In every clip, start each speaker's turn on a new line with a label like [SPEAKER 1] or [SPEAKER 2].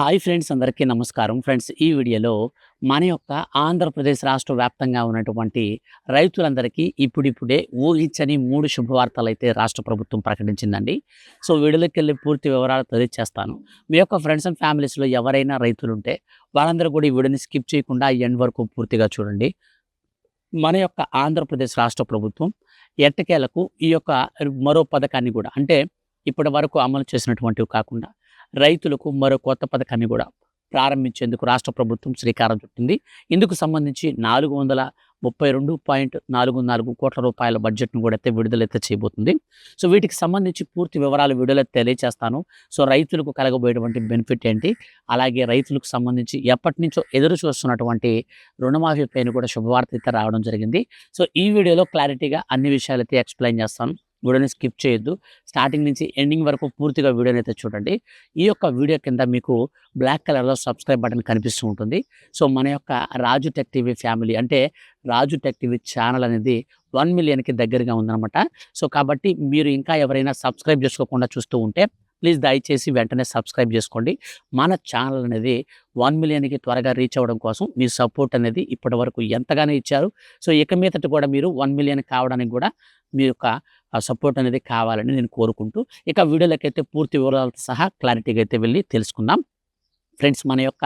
[SPEAKER 1] Hi friends, అందరికీ నమస్కారం. Friends, ఈ వీడియోలో మన యొక్క ఆంధ్రప్రదేశ్ రాష్ట్ర వ్యాప్తంగా ఉన్నటువంటి రైతులందరికీ ఇప్పుడిప్పుడే ఊహించని 3 శుభవార్తలైతే రాష్ట్ర ప్రభుత్వం ప్రకటించిందండి. సో వీడియోలోకెళ్ళి పూర్తి వివరాలు తెలియజేస్తాను. మీ యొక్క ఫ్రెండ్స్ అండ్ ఫ్యామిలీస్‌లో ఎవరైనా రైతులుంటే వాళ్ళందరూ కూడా ఈ వీడియోని స్కిప్ చేయకుండా ఎండ్ వరకు పూర్తిగా చూడండి. మన యొక్క ఆంధ్రప్రదేశ్ రాష్ట్ర ప్రభుత్వం ఎట్టకేలకు ఈ యొక్క మరో పథకాన్ని కూడా, అంటే ఇప్పటి వరకు అమలు చేసినటువంటివి కాకుండా రైతులకు మరో కొత్త పథకాన్ని కూడా ప్రారంభించేందుకు రాష్ట్ర ప్రభుత్వం శ్రీకారం చుట్టింది. ఇందుకు సంబంధించి 432.44 కోట్ల రూపాయల బడ్జెట్‌ను కూడా విడుదలైతే చేయబోతుంది. సో వీటికి సంబంధించి పూర్తి వివరాలు వీడియోలో తెలియజేస్తాను. సో రైతులకు కలగబోయేటువంటి బెనిఫిట్ ఏంటి, అలాగే రైతులకు సంబంధించి ఎప్పటినుంచో ఎదురు చూస్తున్నటువంటి రుణమాఫీ పైన కూడా శుభవార్త అయితే రావడం జరిగింది. సో ఈ వీడియోలో క్లారిటీగా అన్ని విషయాలైతే ఎక్స్‌ప్లెయిన్ చేస్తాను. వీడియోని స్కిప్ చేయొద్దు. స్టార్టింగ్ నుంచి ఎండింగ్ వరకు పూర్తిగా వీడియోని అయితే చూడండి. ఈ యొక్క వీడియో కింద మీకు బ్లాక్ కలర్‌లో సబ్స్క్రైబ్ బటన్ కనిపిస్తూ ఉంటుంది. సో మన యొక్క రాజు టెక్ టీవీ ఫ్యామిలీ, అంటే రాజు టెక్ టీవీ ఛానల్ అనేది 1 మిలియన్‌కి దగ్గరగా ఉందన్నమాట. సో కాబట్టి మీరు ఇంకా ఎవరైనా సబ్స్క్రైబ్ చేసుకోకుండా చూస్తూ ఉంటే ప్లీజ్ దయచేసి వెంటనే సబ్స్క్రైబ్ చేసుకోండి. మన ఛానల్ అనేది 1 మిలియన్‌కి త్వరగా రీచ్ అవ్వడం కోసం మీ సపోర్ట్ అనేది ఇప్పటివరకు ఎంతగానో ఇచ్చారు. సో ఇక మీదట కూడా మీరు 1 మిలియన్ కావడానికి కూడా మీ యొక్క సపోర్ట్ అనేది కావాలని నేను కోరుకుంటూ, ఇక వీడియోలకైతే పూర్తి వివరాలతో సహా క్లారిటీగా అయితే వెళ్ళి తెలుసుకుందాం. ఫ్రెండ్స్, మన యొక్క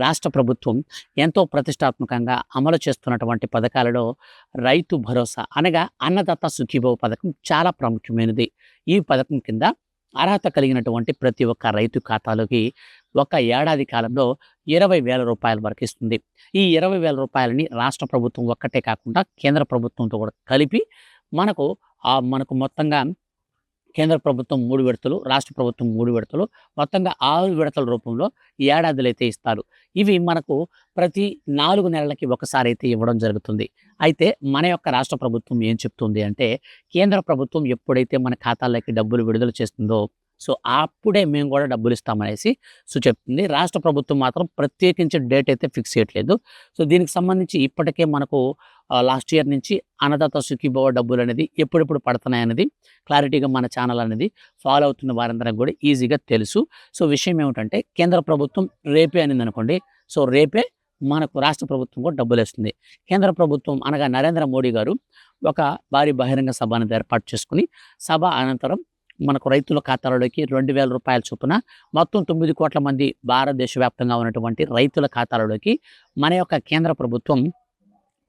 [SPEAKER 1] రాష్ట్ర ప్రభుత్వం ఎంతో ప్రతిష్టాత్మకంగా అమలు చేస్తున్నటువంటి పథకాలలో రైతు భరోసా అనగా అన్నదాత సుఖీభవ పథకం చాలా ప్రాముఖ్యమైనది. ఈ పథకం కింద అర్హత కలిగినటువంటి ప్రతి ఒక్క రైతు ఖాతాలోకి ఒక ఏడాది కాలంలో 20,000 రూపాయల వరకు ఇస్తుంది. ఈ 20,000 రూపాయలని రాష్ట్ర ప్రభుత్వం ఒక్కటే కాకుండా కేంద్ర ప్రభుత్వంతో కూడా కలిపి మనకు మొత్తంగా కేంద్ర ప్రభుత్వం 3 విడతలు, రాష్ట్ర ప్రభుత్వం 3 విడతలు, మొత్తంగా 6 విడతల రూపంలో ఏడాదిలో అయితే ఇస్తారు. ఇవి మనకు ప్రతి 4 నెలలకి ఒకసారి అయితే ఇవ్వడం జరుగుతుంది. అయితే మన యొక్క రాష్ట్ర ప్రభుత్వం ఏం చెప్తుంది అంటే, కేంద్ర ప్రభుత్వం ఎప్పుడైతే మన ఖాతాల్లోకి డబ్బులు విడుదల చేస్తుందో సో అప్పుడే మేము కూడా డబ్బులు ఇస్తామనేసి చెప్తుంది. రాష్ట్ర ప్రభుత్వం మాత్రం ప్రత్యేకించి డేట్ అయితే ఫిక్స్ చేయట్లేదు. సో దీనికి సంబంధించి ఇప్పటికే మనకు లాస్ట్ ఇయర్ నుంచి అన్నదాత సుఖీభవ డబ్బులు అనేది ఎప్పుడెప్పుడు పడుతున్నాయనేది క్లారిటీగా మన ఛానల్ అనేది ఫాలో అవుతున్న వారందరికీ కూడా ఈజీగా తెలుసు. సో విషయం ఏమిటంటే, కేంద్ర ప్రభుత్వం రేపే అనింది అనుకోండి, సో రేపే మనకు రాష్ట్ర ప్రభుత్వం కూడా డబ్బులు వేస్తుంది. కేంద్ర ప్రభుత్వం అనగా నరేంద్ర మోడీ గారు ఒక భారీ బహిరంగ సభ అనేది ఏర్పాటు చేసుకుని, సభ అనంతరం మనకు రైతుల ఖాతాలలోకి 2,000 రూపాయల చొప్పున మొత్తం 9 కోట్ల మంది భారతదేశ వ్యాప్తంగా ఉన్నటువంటి రైతుల ఖాతాలలోకి మన యొక్క కేంద్ర ప్రభుత్వం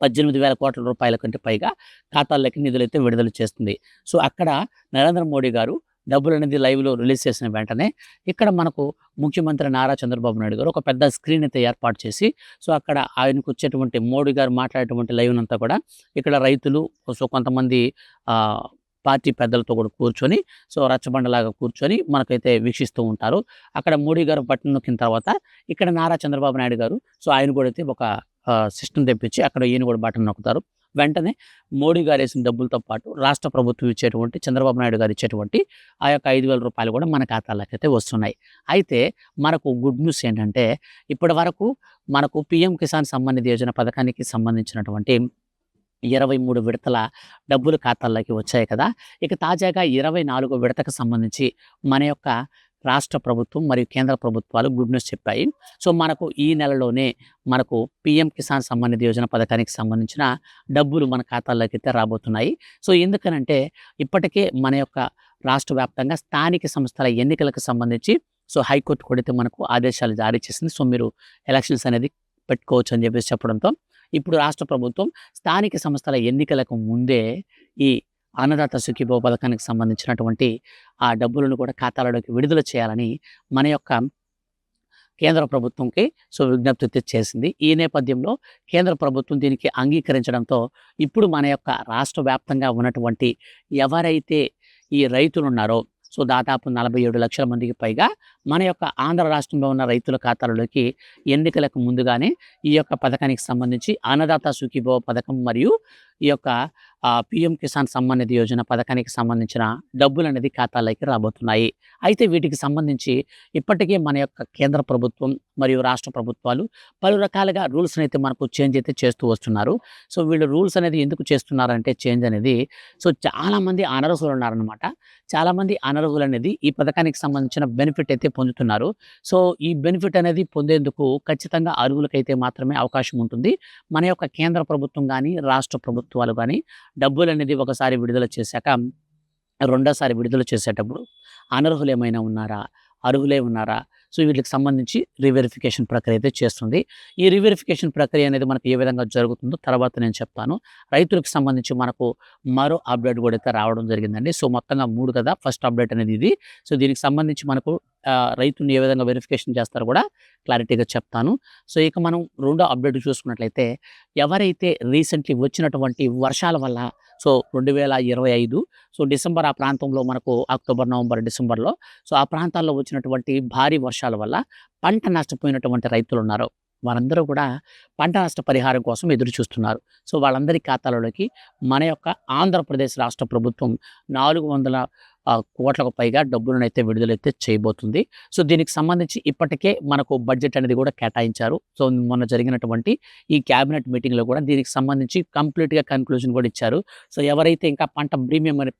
[SPEAKER 1] 18,000 కోట్ల రూపాయల కంటే పైగా ఖాతాల్లోకి నిధులైతే విడుదల చేస్తుంది. సో అక్కడ నరేంద్ర మోడీ గారు డబ్బులు అనేది లైవ్లో రిలీజ్ చేసిన వెంటనే ఇక్కడ మనకు ముఖ్యమంత్రి నారా చంద్రబాబు నాయుడు గారు ఒక పెద్ద స్క్రీన్ అయితే ఏర్పాటు చేసి, సో అక్కడ ఆయనకు వచ్చేటువంటి మోడీ గారు మాట్లాడేటువంటి లైవ్ అంతా కూడా ఇక్కడ రైతులు, సో కొంతమంది పార్టీ పెద్దలతో కూడా కూర్చొని, సో రచ్చబండలాగా కూర్చొని మనకైతే వీక్షిస్తూ ఉంటారు. అక్కడ మోడీ గారు బటన్ నొక్కిన తర్వాత ఇక్కడ నారా చంద్రబాబు నాయుడు గారు, సో ఆయన కూడా అయితే ఒక సిస్టమ్ తెప్పించి అక్కడ ఈయన కూడా బటన్ నొక్కుతారు. వెంటనే మోడీ గారు వేసిన డబ్బులతో పాటు రాష్ట్ర ప్రభుత్వం ఇచ్చేటువంటి, చంద్రబాబు నాయుడు గారు ఇచ్చేటువంటి ఆ యొక్క 5,000 రూపాయలు కూడా మన ఖాతాలకు అయితే వస్తున్నాయి. అయితే మనకు గుడ్ న్యూస్ ఏంటంటే, ఇప్పటి వరకు మనకు పీఎం కిసాన్ సమ్మాన్ నిధి యోజన పథకానికి సంబంధించినటువంటి 23 విడతల డబ్బులు ఖాతాల్లోకి వచ్చాయి కదా. ఇక తాజాగా 24వ విడతకు సంబంధించి మన యొక్క రాష్ట్ర ప్రభుత్వం మరియు కేంద్ర ప్రభుత్వాలు గుడ్ న్యూస్ చెప్పాయి. సో మనకు ఈ నెలలోనే మనకు పీఎం కిసాన్ సమ్మాన్ నిధి యోజన పథకానికి సంబంధించిన డబ్బులు మన ఖాతాల్లోకి అయితే రాబోతున్నాయి. సో ఎందుకనంటే, ఇప్పటికే మన యొక్క రాష్ట్ర వ్యాప్తంగా స్థానిక సంస్థల ఎన్నికలకు సంబంధించి సో హైకోర్టు కూడా అయితే మనకు ఆదేశాలు జారీ చేసింది. సో మీరు ఎలక్షన్స్ అనేది పెట్టుకోవచ్చు అని చెప్పేసి చెప్పడంతో ఇప్పుడు రాష్ట్ర ప్రభుత్వం స్థానిక సంస్థల ఎన్నికలకు ముందే ఈ అన్నదాత సుఖీభవ పథకానికి సంబంధించినటువంటి ఆ డబ్బులను కూడా ఖాతాలలోకి విడుదల చేయాలని మన యొక్క కేంద్ర ప్రభుత్వంకి సో విజ్ఞప్తి చేసింది. ఈ నేపథ్యంలో కేంద్ర ప్రభుత్వం దీనికి అంగీకరించడంతో ఇప్పుడు మన యొక్క రాష్ట్ర వ్యాప్తంగా ఉన్నటువంటి ఎవరైతే ఈ రైతులు ఉన్నారో, సో దాదాపు 47 లక్షల మందికి పైగా మన యొక్క ఆంధ్ర రాష్ట్రంలో ఉన్న రైతుల ఖాతాలలోకి ఎన్నికలకు ముందుగానే ఈ యొక్క పథకానికి సంబంధించి అన్నదాత సుఖీభవ పథకం మరియు ఈ యొక్క పీఎం కిసాన్ సమ్మాన్ నిధి యోజన పథకానికి సంబంధించిన డబ్బులు అనేది ఖాతాలోకి రాబోతున్నాయి. అయితే వీటికి సంబంధించి ఇప్పటికే మన యొక్క కేంద్ర ప్రభుత్వం మరియు రాష్ట్ర ప్రభుత్వాలు పలు రకాలుగా రూల్స్‌ని అయితే మనకు చేంజ్ అయితే చేస్తూ వస్తున్నారు. సో, వీళ్ళు రూల్స్ అనేది ఎందుకు చేస్తున్నారంటే చేంజ్ అనేది సో, చాలామంది అనర్హులు ఉన్నారనమాట. చాలామంది అనర్హులనేది ఈ పథకానికి సంబంధించిన బెనిఫిట్ అయితే పొందుతున్నారు. సో, ఈ బెనిఫిట్ అనేది పొందేందుకు ఖచ్చితంగా అర్హులకైతే మాత్రమే అవకాశం ఉంటుంది. మన యొక్క కేంద్ర ప్రభుత్వం గానీ, రాష్ట్ర ప్రభుత్వాలు గానీ డబ్బులనేది ఒకసారి విడుదల చేశాక రెండోసారి విడుదల చేసేటప్పుడు అనర్హులేమైనా ఉన్నారా? అర్హులే ఉన్నారా? సో, వీటికి సంబంధించి రీవెరిఫికేషన్ ప్రక్రియ అయితే చేస్తుంది. ఈ రీవెరిఫికేషన్ ప్రక్రియ అనేది మనకు ఏ విధంగా జరుగుతుందో తర్వాత నేను చెప్తాను. రైతులకు సంబంధించి మనకు మరో అప్డేట్ కూడా అయితే రావడం జరిగిందండి. సో, మొత్తంగా 3 కదా! ఫస్ట్ అప్డేట్ అనేది ఇది. సో, దీనికి సంబంధించి మనకు రైతుని ఏ విధంగా వెరిఫికేషన్ చేస్తారో కూడా క్లారిటీగా చెప్తాను. సో, ఇక మనం రెండో అప్డేట్ చూసుకున్నట్లయితే ఎవరైతే రీసెంట్‌లీ వచ్చినటువంటి వర్షాల వల్ల సో, 2025 సో, డిసెంబర్ ఆ ప్రాంతంలో మనకు అక్టోబర్, నవంబర్, డిసెంబర్‌లో సో, ఆ ప్రాంతాల్లో వచ్చినటువంటి భారీ వర్షాల వల్ల పంట నష్టపోయినటువంటి రైతులున్నారు. వారందరూ కూడా పంట నష్ట పరిహారం కోసం ఎదురు చూస్తున్నారు. సో, వాళ్ళందరి ఖాతాలలోకి మన యొక్క ఆంధ్రప్రదేశ్ రాష్ట్ర ప్రభుత్వం 400 కోట్లకు పైగా డబ్బులనైతే విడుదలైతే చేయబోతుంది. సో, దీనికి సంబంధించి ఇప్పటికే మనకు బడ్జెట్ అనేది కూడా కేటాయించారు. సో, మొన్న జరిగినటువంటి ఈ క్యాబినెట్ మీటింగ్‌లో కూడా దీనికి సంబంధించి కంప్లీట్‌గా కన్క్లూజన్ కూడా ఇచ్చారు. సో, ఎవరైతే ఇంకా పంట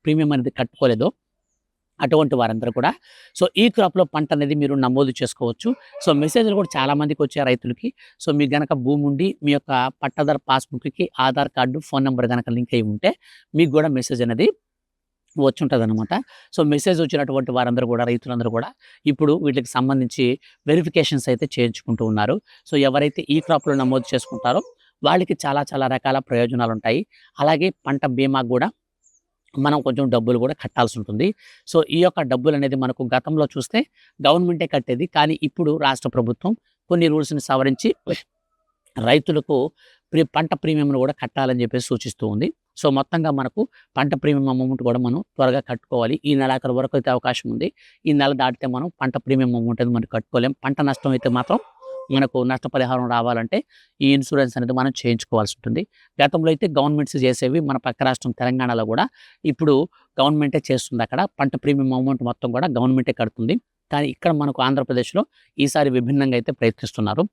[SPEAKER 1] ప్రీమియం అనేది కట్టుకోలేదో అటువంటి వారందరూ కూడా సో, ఈ క్రాప్‌లో పంట అనేది మీరు నమోదు చేసుకోవచ్చు. సో, మెసేజ్‌లు కూడా చాలా మందికొచ్చాయి రైతులకి. సో, మీకు గనక భూమి ఉండి మీ యొక్క పట్టాదారు పాస్‌బుక్‌కి ఆధార్ కార్డు, ఫోన్ నంబర్ గనక లింక్ అయ్యి ఉంటే మీకు కూడా మెసేజ్ అనేది వచ్చుంటదనమాట. సో, మెసేజ్ వచ్చినటువంటి వారందరూ కూడా రైతులందరూ కూడా ఇప్పుడు వీటికి సంబంధించి వెరిఫికేషన్స్ అయితే చేయించుకుంటూ ఉన్నారు. సో, ఎవరైతే ఈ క్రాప్‌లో నమోదు చేసుకుంటారో వాళ్ళకి చాలా చాలా రకాల ప్రయోజనాలుంటాయి. అలాగే పంట బీమాకు గూడా మనం కొంచెం డబ్బులు కూడా కట్టాల్సి ఉంటుంది. సో, ఈ యొక్క డబ్బులనేది మనకు గతంలో చూస్తే గవర్నమెంటే కట్టేది. కానీ ఇప్పుడు రాష్ట్ర ప్రభుత్వం కొన్ని రూల్స్‌ని సవరించి రైతులకు పంట ప్రీమియంను కూడా కట్టాలని చెప్పేసి సూచిస్తూ ఉంది. సో, మొత్తంగా మనకు పంట ప్రీమియం అమౌంట్ కూడా మనం త్వరగా కట్టుకోవాలి. ఈ నెలాఖరు వరకు అయితే అవకాశం ఉంది. ఈ నెల దాటితే మనం పంట ప్రీమియం అమౌంట్ అనేది మనం కట్టుకోలేం. పంట నష్టం అయితే మాత్రం మనకు నష్టపరిహారం రావాలంటే ఈ ఇన్సూరెన్స్ అనేది మనం చేయించుకోవాల్సి ఉంటుంది. గతంలో అయితే గవర్నమెంట్స్ చేసేవి మన పక్క రాష్ట్రం తెలంగాణలో కూడా ఇప్పుడు గవర్నమెంటే చేస్తుంది. అక్కడ పంట ప్రీమియం అమౌంట్ మొత్తం కూడా గవర్నమెంటే కడుతుంది. కానీ ఇక్కడ మనకు ఆంధ్రప్రదేశ్‌లో ఈసారి విభిన్నంగా అయితే ప్రయత్నిస్తున్నారు.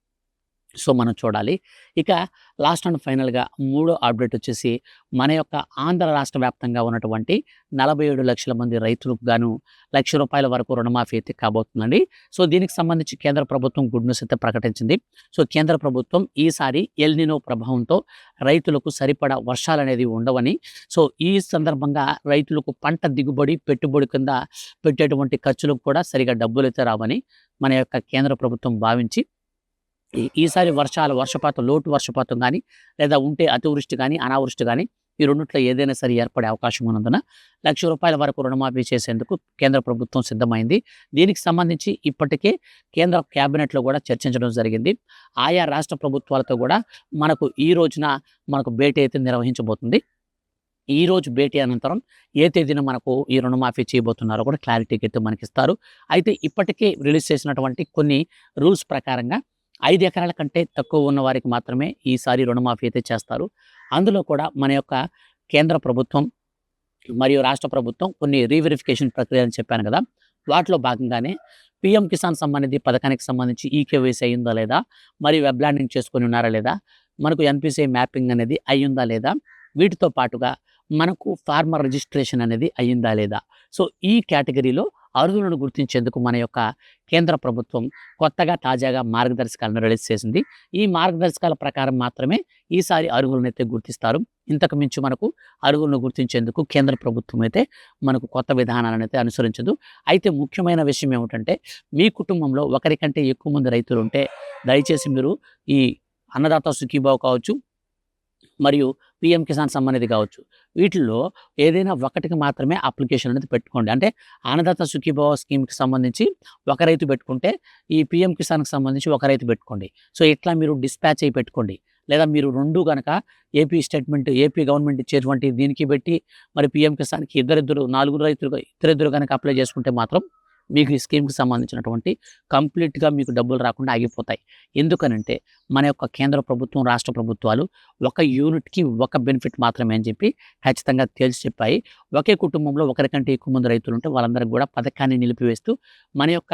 [SPEAKER 1] సో, మనం చూడాలి. ఇక లాస్ట్ అండ్ ఫైనల్‌గా మూడో అప్డేట్ వచ్చేసి మన యొక్క ఆంధ్ర రాష్ట్ర వ్యాప్తంగా ఉన్నటువంటి 47 లక్షల మంది రైతులకు గాను రూ. 1,00,000 వరకు రుణమాఫీ అయితే కాబోతుందండి. సో, దీనికి సంబంధించి కేంద్ర ప్రభుత్వం గుడ్ న్యూస్ అయితే ప్రకటించింది. సో, కేంద్ర ప్రభుత్వం ఈసారి ఎల్ నినో ప్రభావంతో రైతులకు సరిపడా వర్షాలనేది ఉండవని సో, ఈ సందర్భంగా రైతులకు పంట దిగుబడి, పెట్టుబడి కింద పెట్టేటువంటి ఖర్చులకు కూడా సరిగ్గా డబ్బులైతే రావని మన యొక్క కేంద్ర ప్రభుత్వం భావించి ఈసారి వర్షపాతం లోటు వర్షపాతం గానీ, లేదా ఉంటే అతివృష్టి గానీ, అనావృష్టి గానీ ఈ రెండిట్లో ఏదైనా సరే ఏర్పడే అవకాశం ఉన్నందున రూ. 1,00,000 వరకు రుణమాఫీ చేసేందుకు కేంద్ర ప్రభుత్వం సిద్ధమైంది. దీనికి సంబంధించి ఇప్పటికే కేంద్ర క్యాబినెట్‌లో కూడా చర్చించడం జరిగింది. ఆయా రాష్ట్ర ప్రభుత్వాలతో కూడా మనకు ఈ రోజున మనకు భేటీ అయితే నిర్వహించబోతుంది. ఈరోజు భేటీ అనంతరం ఏ తేదీన మనకు ఈ రుణమాఫీ చేయబోతున్నారో కూడా క్లారిటీగా అయితే మనకిస్తారు. అయితే ఇప్పటికే రిలీజ్ చేసినటువంటి కొన్ని రూల్స్ ప్రకారంగా 5 ఎకరాల కంటే తక్కువ ఉన్న వారికి మాత్రమే ఈసారి రుణమాఫీ అయితే చేస్తారు. అందులో కూడా మన యొక్క కేంద్ర ప్రభుత్వం మరియు రాష్ట్ర ప్రభుత్వం కొన్ని రీవెరిఫికేషన్ ప్రక్రియ అని చెప్పాను కదా! వాటిలో భాగంగానే పీఎం కిసాన్ సమ్మాన్ నిధి పథకానికి సంబంధించి ఈకేవైసీ అయిందా లేదా? మరియు వెబ్ ల్యాండింగ్ చేసుకొని ఉన్నారా లేదా? మనకు ఎన్‌పిసిఐ మ్యాపింగ్ అనేది అయ్యిందా లేదా? వీటితో పాటుగా మనకు ఫార్మర్ రిజిస్ట్రేషన్ అనేది అయ్యిందా లేదా? సో, ఈ కేటగిరీలో అర్హులను గుర్తించేందుకు మన యొక్క కేంద్ర ప్రభుత్వం కొత్తగా తాజాగా మార్గదర్శకాలను రిలీజ్ చేసింది. ఈ మార్గదర్శకాల ప్రకారం మాత్రమే ఈసారి అర్హులనైతే గుర్తిస్తారు. ఇంతకు మించి మనకు అర్హులను గుర్తించేందుకు కేంద్ర ప్రభుత్వం అయితే మనకు కొత్త విధానాలనైతే అనుసరించదు. అయితే ముఖ్యమైన విషయం ఏమిటంటే మీ కుటుంబంలో ఒకరి కంటే ఎక్కువ మంది రైతులుంటే దయచేసి మీరు ఈ అన్నదాత సుఖీభావ కావచ్చు, మరియు పీఎం కిసాన్ సమ్మాన్ నిధి కావచ్చు. వీటిల్లో ఏదైనా ఒకటికి మాత్రమే అప్లికేషన్ అనేది పెట్టుకోండి. అంటే అన్నదాత సుఖీభవ స్కీమ్‌కి సంబంధించి ఒక రైతు పెట్టుకుంటే, ఈ పీఎం కిసాన్‌కి సంబంధించి ఒక రైతు పెట్టుకోండి. సో, ఇట్లా మీరు డిస్పాచ్ అయ్యి పెట్టుకోండి. లేదా మీరు 2 గనక ఏపీ గవర్నమెంట్ ఇచ్చేటువంటి దీనికి పెట్టి మరి పీఎం కిసాన్‌కి ఇద్దరిద్దరు, 4 రైతులు ఇద్దరిద్దరు గనక అప్లై చేసుకుంటే మాత్రం మీకు ఈ స్కీమ్‌కి సంబంధించినటువంటి కంప్లీట్‌గా మీకు డబ్బులు రాకుండా ఆగిపోతాయి. ఎందుకనంటే మన యొక్క కేంద్ర ప్రభుత్వం, రాష్ట్ర ప్రభుత్వాలు ఒక యూనిట్‌కి ఒక బెనిఫిట్ మాత్రమే అని చెప్పి ఖచ్చితంగా తేల్చి చెప్పాయి. ఒకే కుటుంబంలో ఒకరికంటే ఎక్కువ మంది రైతులుంటే వాళ్ళందరికి కూడా పథకాన్ని నిలిపివేస్తూ మన యొక్క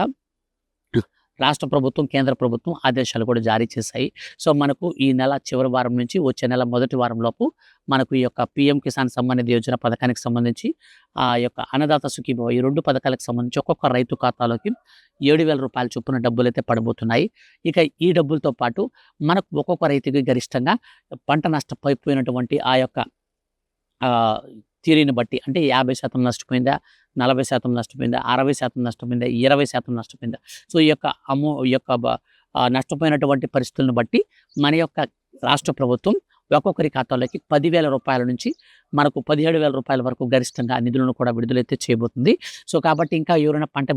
[SPEAKER 1] రాష్ట్ర ప్రభుత్వం, కేంద్ర ప్రభుత్వం ఆదేశాలు కూడా జారీ చేశాయి. సో, మనకు ఈ నెల చివరి వారం నుంచి వచ్చే నెల మొదటి వారంలోపు మనకు ఈ యొక్క పీఎం కిసాన్ సమ్మాన్ నిధి యోజన పథకానికి సంబంధించి ఆ యొక్క అన్నదాత సుఖీభవ ఈ 2 పథకాలకు సంబంధించి ఒక్కొక్క రైతు ఖాతాలోకి రూ. 7,000 చొప్పున డబ్బులైతే పడబోతున్నాయి. ఇక ఈ డబ్బులతో పాటు మనకు ఒక్కొక్క రైతుకి గరిష్టంగా పంట నష్టపోయినటువంటి ఆ యొక్క ఆహ్, తీరుని బట్టి అంటే 50% నష్టపోయిందా, 40% నష్టపోయిందా, 60% నష్టపోయిందా, 20% నష్టపోయిందా. సో, ఈ యొక్క నష్టపోయినటువంటి పరిస్థితులను బట్టి మన యొక్క రాష్ట్ర ప్రభుత్వం ఒక్కొక్కరి ఖాతాలోకి రూ. 10,000 నుంచి మనకు రూ. 17,000 వరకు గరిష్టంగా నిధులను కూడా విడుదలైతే చేయబోతుంది. సో, కాబట్టి ఇంకా ఎవరైనా పంట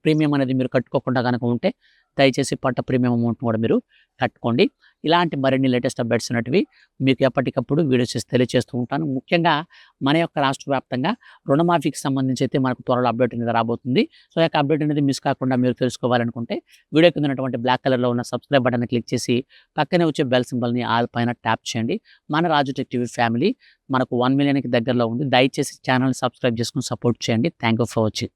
[SPEAKER 1] ప్రీమియం అనేది మీరు కట్టుకోకుండా గనక ఉంటే దయచేసి పంట ప్రీమియం అమౌంట్‌ని కూడా మీరు కట్టుకోండి. ఇలాంటి మరిన్ని లేటెస్ట్ అప్డేట్స్ అనేటివి మీకు ఎప్పటికప్పుడు వీడియోస్ చేసి తెలియజేస్తూ ఉంటాను. ముఖ్యంగా మన యొక్క రాష్ట్ర వ్యాప్తంగా రుణమాఫీకి సంబంధించి అయితే మనకు త్వరలో అప్డేట్ అనేది రాబోతుంది. సో, ఈ యొక్క అప్డేట్ అనేది మిస్ కాకుండా మీరు తెలుసుకోవాలనుకుంటే వీడియో కింద ఉన్నటువంటి బ్లాక్ కలర్‌లో ఉన్న సబ్స్క్రైబ్ బటన్‌ని క్లిక్ చేసి పక్కనే వచ్చే బెల్ సింబల్‌ని ఆల్ పైన ట్యాప్ చేయండి. మన రాజు టెక్ టీవీ ఫ్యామిలీ మనకు 1 మిలియన్‌కి దగ్గరలో ఉంది. దయచేసి ఛానెల్‌ని సబ్స్క్రైబ్ చేసుకొని సపోర్ట్ చేయండి. Thank you for watching.